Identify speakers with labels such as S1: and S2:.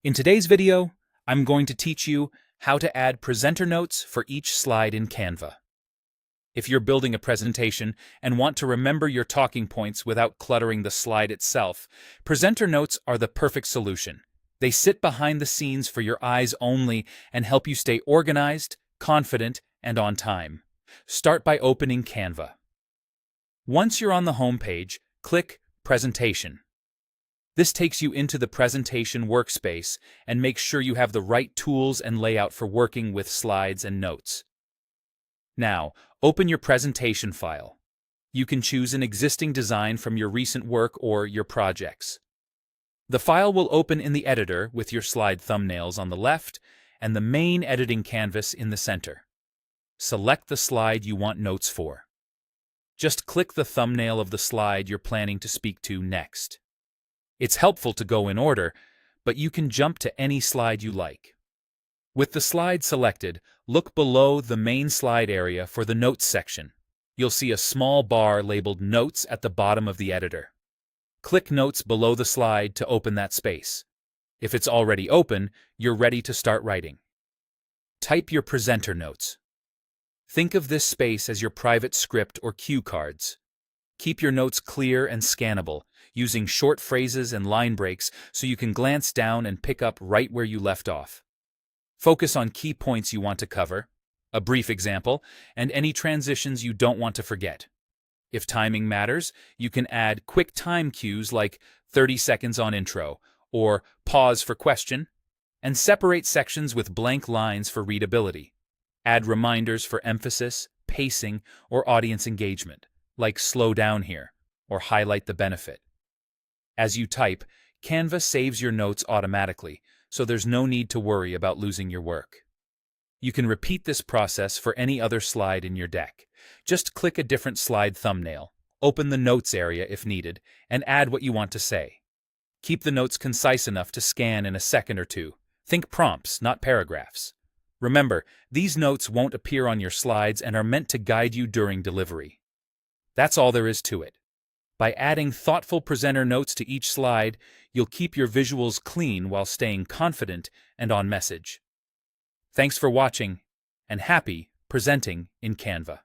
S1: In today's video, I'm going to teach you how to add presenter notes for each slide in Canva. If you're building a presentation and want to remember your talking points without cluttering the slide itself, presenter notes are the perfect solution. They sit behind the scenes for your eyes only and help you stay organized, confident, and on time. Start by opening Canva. Once you're on the home page, click Presentation. This takes you into the presentation workspace and makes sure you have the right tools and layout for working with slides and notes. Now, open your presentation file. You can choose an existing design from your recent work or your projects. The file will open in the editor with your slide thumbnails on the left and the main editing canvas in the center. Select the slide you want notes for. Just click the thumbnail of the slide you're planning to speak to next. It's helpful to go in order, but you can jump to any slide you like. With the slide selected, look below the main slide area for the Notes section. You'll see a small bar labeled Notes at the bottom of the editor. Click Notes below the slide to open that space. If it's already open, you're ready to start writing. Type your presenter notes. Think of this space as your private script or cue cards. Keep your notes clear and scannable, using short phrases and line breaks so you can glance down and pick up right where you left off. Focus on key points you want to cover, a brief example, and any transitions you don't want to forget. If timing matters, you can add quick time cues like 30 seconds on intro or pause for question, and separate sections with blank lines for readability. Add reminders for emphasis, pacing, or audience engagement, like slow down here or highlight the benefit. As you type, Canva saves your notes automatically, so there's no need to worry about losing your work. You can repeat this process for any other slide in your deck. Just click a different slide thumbnail, open the Notes area if needed, and add what you want to say. Keep the notes concise enough to scan in a second or two. Think prompts, not paragraphs. Remember, these notes won't appear on your slides and are meant to guide you during delivery. That's all there is to it. By adding thoughtful presenter notes to each slide, you'll keep your visuals clean while staying confident and on message. Thanks for watching, and happy presenting in Canva.